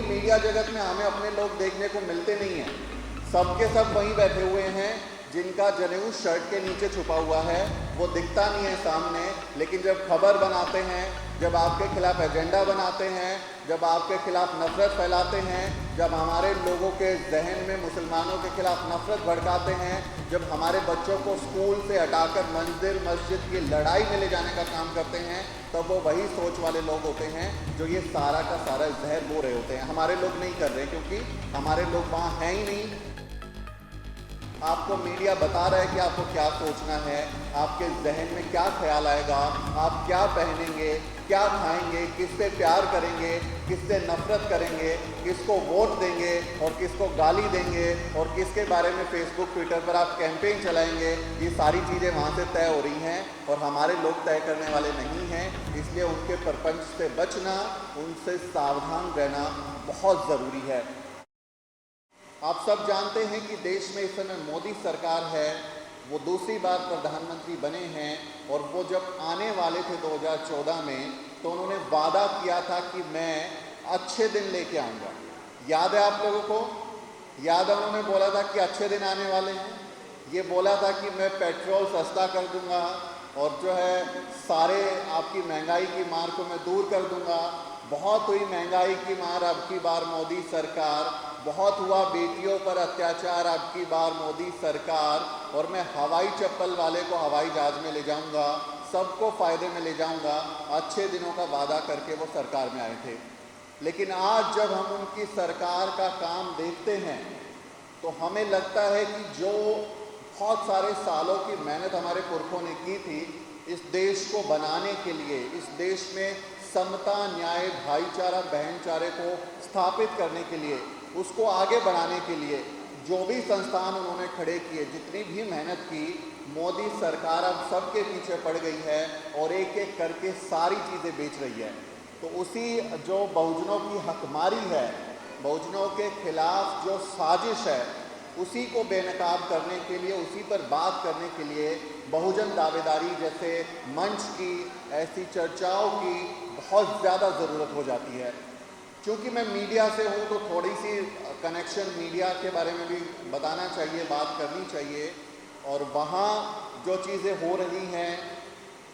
Media जगत में हमें अपने लोग देखने को मिलते नहीं हैं। सबके सब वहीं बैठे हुए हैं जिनका जनेऊ शर्ट के नीचे छुपा हुआ है, वो दिखता नहीं है सामने, लेकिन जब खबर बनाते हैं, जब आपके खिलाफ एजेंडा बनाते हैं, जब आपके खिलाफ नफरत फैलाते हैं, जब हमारे लोगों के जहन में मुसलमानों के खिलाफ नफरत भड़काते हैं, जब हमारे बच्चों को स्कूल से हटाकर मंदिर मस्जिद की लड़ाई में ले जाने का काम करते हैं, तब वो वही सोच वाले लोग होते हैं जो ये सारा का सारा जहर बो रहे होते हैं। हमारे लोग नहीं कर रहे, क्योंकि हमारे लोग वहाँ हैं ही नहीं। आपको मीडिया बता रहा है कि आपको क्या सोचना है, आपके जहन में क्या ख्याल आएगा, आप क्या पहनेंगे, क्या खाएंगे, किससे प्यार करेंगे, किससे नफरत करेंगे, किसको वोट देंगे और किसको गाली देंगे और किसके बारे में फेसबुक ट्विटर पर आप कैंपेन चलाएंगे। ये सारी चीज़ें वहाँ से तय हो रही हैं और हमारे लोग तय करने वाले नहीं हैं। इसलिए उनके प्रपंच से बचना, उनसे सावधान रहना बहुत ज़रूरी है। आप सब जानते हैं कि देश में इस समय मोदी सरकार है, वो दूसरी बार प्रधानमंत्री बने हैं और वो जब आने वाले थे 2014 में, तो उन्होंने वादा किया था कि मैं अच्छे दिन लेके आऊँगा। याद है आप लोगों को? याद है उन्होंने बोला था कि अच्छे दिन आने वाले हैं। ये बोला था कि मैं पेट्रोल सस्ता कर दूंगा और जो है सारे आपकी महंगाई की मार को मैं दूर कर दूंगा। बहुत हुई महंगाई की मार अब की बार मोदी सरकार, बहुत हुआ बेटियों पर अत्याचार अब की बार मोदी सरकार, और मैं हवाई चप्पल वाले को हवाई जहाज में ले जाऊंगा, सबको फ़ायदे में ले जाऊंगा। अच्छे दिनों का वादा करके वो सरकार में आए थे। लेकिन आज जब हम उनकी सरकार का काम देखते हैं तो हमें लगता है कि जो बहुत सारे सालों की मेहनत हमारे पुरखों ने की थी इस देश को बनाने के लिए, इस देश में समता, न्याय, भाईचारा, बहनचारे को स्थापित करने के लिए, उसको आगे बढ़ाने के लिए जो भी संस्थान उन्होंने खड़े किए, जितनी भी मेहनत की, मोदी सरकार अब सबके पीछे पड़ गई है और एक एक करके सारी चीज़ें बेच रही है। तो उसी जो बहुजनों की हकमारी है, बहुजनों के खिलाफ जो साजिश है, उसी को बेनकाब करने के लिए, उसी पर बात करने के लिए बहुजन दावेदारी जैसे मंच की, ऐसी चर्चाओं की बहुत ज़्यादा ज़रूरत हो जाती है। क्योंकि मैं मीडिया से हूँ तो थोड़ी सी कनेक्शन मीडिया के बारे में भी बताना चाहिए, बात करनी चाहिए, और वहाँ जो चीज़ें हो रही हैं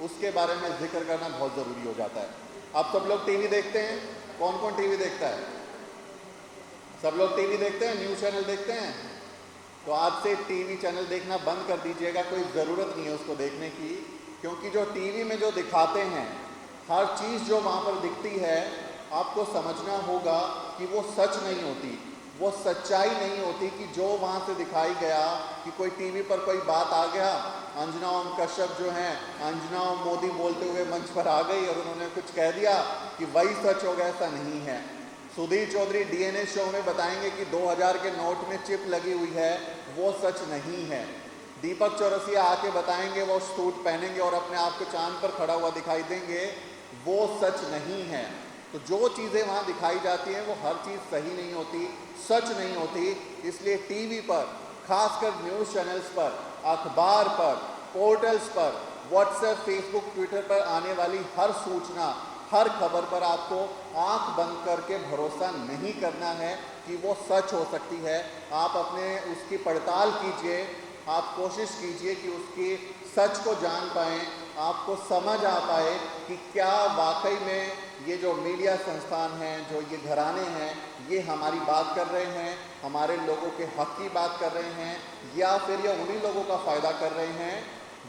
उसके बारे में जिक्र करना बहुत ज़रूरी हो जाता है। आप सब लोग टीवी देखते हैं? कौन कौन टीवी देखता है? सब लोग टीवी देखते हैं, न्यूज़ चैनल देखते हैं? तो आज से टीवी चैनल देखना बंद कर दीजिएगा, कोई ज़रूरत नहीं है उसको देखने की। क्योंकि जो टीवी में जो दिखाते हैं, हर चीज़ जो वहाँ पर दिखती है, आपको समझना होगा कि वो सच नहीं होती, वो सच्चाई नहीं होती। कि जो वहाँ से दिखाई गया कि कोई टीवी पर कोई बात आ गया, अंजना ओम कश्यप जो हैं, अंजना ओम मोदी बोलते हुए मंच पर आ गई और उन्होंने कुछ कह दिया कि वही सच हो गया, ऐसा नहीं है। सुधीर चौधरी डीएनए शो में बताएंगे कि 2000 के नोट में चिप लगी हुई है, वो सच नहीं है। दीपक चौरसिया आके बताएंगे वो सूट पहनेंगे और अपने आप को चांद पर खड़ा हुआ दिखाई देंगे, वो सच नहीं है। तो जो चीज़ें वहाँ दिखाई जाती हैं वो हर चीज़ सही नहीं होती, सच नहीं होती। इसलिए टीवी पर, खासकर न्यूज़ चैनल्स पर, अखबार पर, पोर्टल्स पर, व्हाट्सएप, फेसबुक, ट्विटर पर आने वाली हर सूचना, हर खबर पर आपको आंख बंद करके भरोसा नहीं करना है कि वो सच हो सकती है। आप अपने उसकी पड़ताल कीजिए, आप कोशिश कीजिए कि उसकी सच को जान पाएँ, आपको समझ आ पाए कि क्या वाकई में ये जो मीडिया संस्थान हैं, जो ये घराने हैं, ये हमारी बात कर रहे हैं, हमारे लोगों के हक़ की बात कर रहे हैं, या फिर ये उन्हीं लोगों का फ़ायदा कर रहे हैं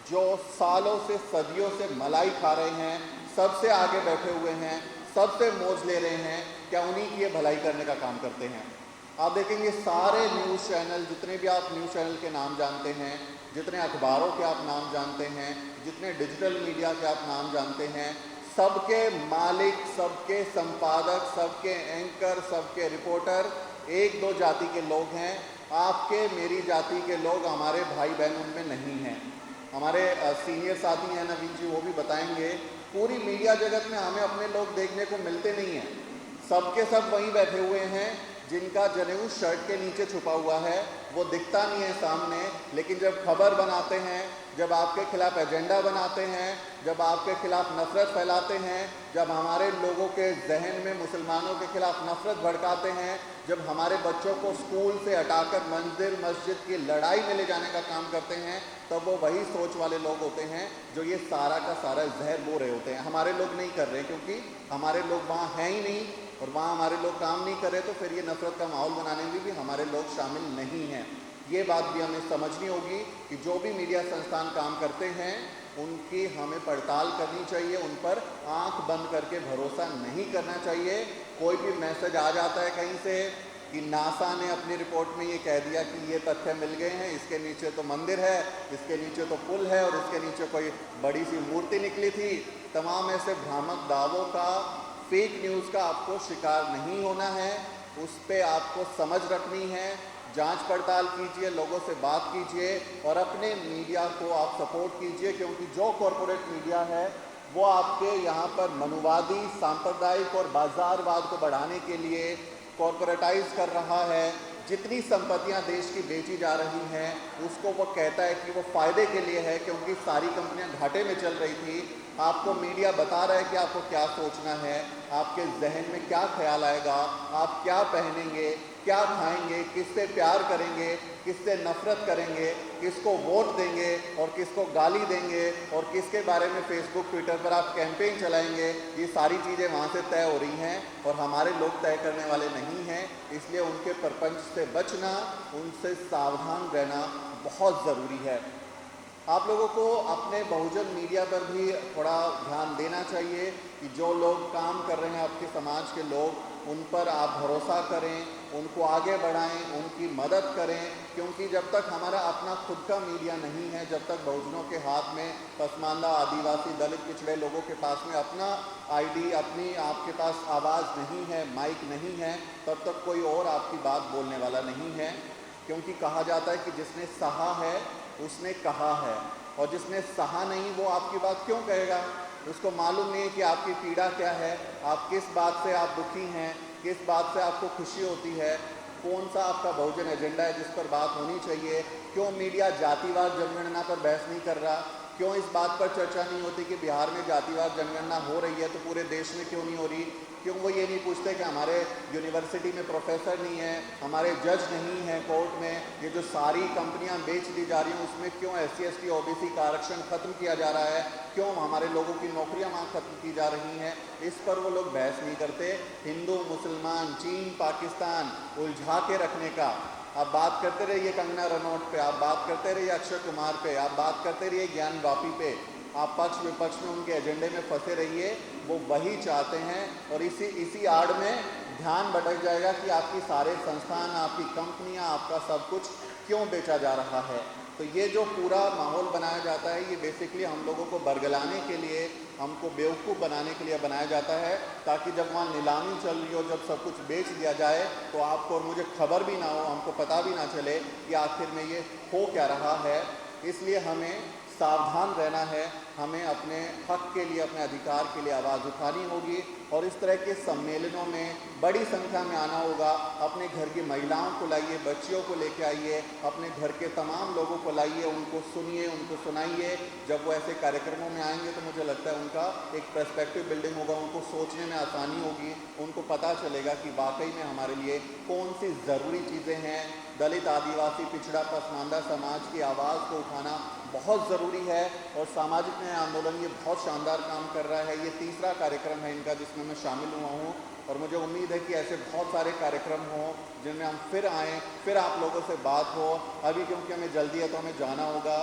जो सालों से, सदियों से मलाई खा रहे हैं, सबसे आगे बैठे हुए हैं, सबसे मौज ले रहे हैं। क्या उन्हीं की ये भलाई करने का काम करते हैं? आप देखेंगे सारे न्यूज़ चैनल, जितने भी आप न्यूज़ चैनल के नाम जानते हैं, जितने अखबारों के आप नाम जानते हैं, जितने डिजिटल मीडिया के आप नाम जानते हैं, सबके मालिक, सबके संपादक, सबके एंकर, सबके रिपोर्टर एक दो जाति के लोग हैं। आपके, मेरी जाति के लोग, हमारे भाई बहन उनमें नहीं हैं। हमारे सीनियर साथी हैं नवीन जी, वो भी बताएंगे, पूरी मीडिया जगत में हमें अपने लोग देखने को मिलते नहीं हैं। सबके सब वहीं बैठे हुए हैं जिनका जनेऊ शर्ट के नीचे छुपा हुआ है, वो दिखता नहीं है सामने, लेकिन जब खबर बनाते हैं, जब आपके खिलाफ एजेंडा बनाते हैं, जब आपके खिलाफ नफरत फैलाते हैं, जब हमारे लोगों के जहन में मुसलमानों के खिलाफ नफरत भड़काते हैं, जब हमारे बच्चों को स्कूल से हटाकर मंदिर मस्जिद की लड़ाई में ले जाने का काम करते हैं, तब वो वही सोच वाले लोग होते हैं जो ये सारा का सारा जहर बो रहे होते हैं। हमारे लोग नहीं कर रहे, क्योंकि हमारे लोग वहाँ हैं ही नहीं और वहाँ हमारे लोग काम नहीं कर रहे, तो फिर ये नफरत का माहौल बनाने में भी हमारे लोग शामिल नहीं हैं। ये बात भी हमें समझनी होगी कि जो भी मीडिया संस्थान काम करते हैं उनकी हमें पड़ताल करनी चाहिए, उन पर आंख बंद करके भरोसा नहीं करना चाहिए। कोई भी मैसेज आ जाता है कहीं से कि नासा ने अपनी रिपोर्ट में ये कह दिया कि ये तथ्य मिल गए हैं, इसके नीचे तो मंदिर है, इसके नीचे तो पुल है और इसके नीचे कोई बड़ी सी मूर्ति निकली थी। तमाम ऐसे भ्रामक दावों का, फेक न्यूज़ का आपको शिकार नहीं होना है, उस पर आपको समझ रखनी है, जांच पड़ताल कीजिए, लोगों से बात कीजिए और अपने मीडिया को आप सपोर्ट कीजिए, क्योंकि जो कॉरपोरेट मीडिया है वो आपके यहाँ पर मनुवादी, सांप्रदायिक और बाजारवाद को बढ़ाने के लिए कॉरपोरेटाइज कर रहा है। जितनी संपत्तियां देश की बेची जा रही हैं उसको वो कहता है कि वो फ़ायदे के लिए है, क्योंकि सारी कंपनियां घाटे में चल रही थी। आपको मीडिया बता रहा है कि आपको क्या सोचना है, आपके जहन में क्या ख्याल आएगा, आप क्या पहनेंगे, क्या खाएंगे, किससे प्यार करेंगे, किससे नफरत करेंगे, किसको वोट देंगे और किसको गाली देंगे और किसके बारे में फेसबुक ट्विटर पर आप कैंपेन चलाएंगे। ये सारी चीज़ें वहाँ से तय हो रही हैं और हमारे लोग तय करने वाले नहीं हैं। इसलिए उनके प्रपंच से बचना, उनसे सावधान रहना बहुत ज़रूरी है। आप लोगों को अपने बहुजन मीडिया पर भी थोड़ा ध्यान देना चाहिए कि जो लोग काम कर रहे हैं आपके समाज के लोग, उन पर आप भरोसा करें, उनको आगे बढ़ाएं, उनकी मदद करें, क्योंकि जब तक हमारा अपना खुद का मीडिया नहीं है, जब तक बहुजनों के हाथ में, पसमानदा, आदिवासी, दलित, पिछड़े लोगों के पास में अपना आईडी, अपनी आपके पास आवाज़ नहीं है, माइक नहीं है, तब तक कोई और आपकी बात बोलने वाला नहीं है। क्योंकि कहा जाता है कि जिसने सहा है उसने कहा है, और जिसने सहा नहीं वो आपकी बात क्यों कहेगा? उसको मालूम नहीं है कि आपकी पीड़ा क्या है, आप किस बात से आप दुखी हैं, किस बात से आपको खुशी होती है, कौन सा आपका बहुजन एजेंडा है जिस पर बात होनी चाहिए। क्यों मीडिया जातिवाद जनगणना पर बहस नहीं कर रहा? क्यों इस बात पर चर्चा नहीं होती कि बिहार में जातिवाद जनगणना हो रही है तो पूरे देश में क्यों नहीं हो रही? क्यों वो ये नहीं पूछते कि हमारे यूनिवर्सिटी में प्रोफेसर नहीं है, हमारे जज नहीं हैं कोर्ट में, ये जो सारी कंपनियां बेच दी जा रही हैं उसमें क्यों SC ST OBC का आरक्षण ख़त्म किया जा रहा है, क्यों हमारे लोगों की नौकरियां वहाँ ख़त्म की जा रही हैं? इस पर वो लोग बहस नहीं करते। हिंदू, मुसलमान, चीन, पाकिस्तान उलझा के रखने का आप बात करते रहिए, कंगना रनौत पे आप बात करते रहिए, अक्षय कुमार पे आप बात करते रहिए, ज्ञान वापी पे आप पक्ष विपक्ष में उनके एजेंडे में फंसे रहिए। वो वही चाहते हैं और इसी आड़ में ध्यान भटक जाएगा कि आपकी सारे संस्थान, आपकी कंपनियां, आपका सब कुछ क्यों बेचा जा रहा है। तो ये जो पूरा माहौल बनाया जाता है ये बेसिकली हम लोगों को बरगलाने के लिए, हमको बेवकूफ़ बनाने के लिए बनाया जाता है, ताकि जब वहाँ नीलामी चल रही हो, जब सब कुछ बेच दिया जाए तो आपको और मुझे खबर भी ना हो, हमको पता भी ना चले कि आखिर में ये हो क्या रहा है। इसलिए हमें सावधान रहना है, हमें अपने हक के लिए, अपने अधिकार के लिए आवाज़ उठानी होगी और इस तरह के सम्मेलनों में बड़ी संख्या में आना होगा। अपने घर की महिलाओं को लाइए, बच्चियों को लेके आइए, अपने घर के तमाम लोगों को लाइए, उनको सुनिए, उनको सुनाइए। जब वो ऐसे कार्यक्रमों में आएंगे तो मुझे लगता है उनका एक पर्सपेक्टिव बिल्डिंग होगा, उनको सोचने में आसानी होगी, उनको पता चलेगा कि वाकई में हमारे लिए कौन सी ज़रूरी चीज़ें हैं। दलित, आदिवासी, पिछड़ा, पसमानदा समाज की आवाज़ को उठाना बहुत ज़रूरी है और सामाजिक न्याय आंदोलन ये बहुत शानदार काम कर रहा है। ये तीसरा कार्यक्रम है इनका जिसमें मैं शामिल हुआ हूँ और मुझे उम्मीद है कि ऐसे बहुत सारे कार्यक्रम हों जिनमें हम फिर आएँ, फिर आप लोगों से बात हो। अभी क्योंकि हमें जल्दी है तो हमें जाना होगा।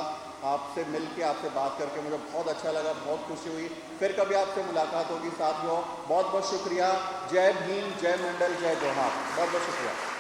आपसे मिल के, आपसे बात करके मुझे बहुत अच्छा लगा, बहुत खुशी हुई। फिर कभी आपसे मुलाकात होगी साथियों। बहुत बहुत शुक्रिया। जय भीम, जय मंडल, जय जोहार। बहुत बहुत शुक्रिया।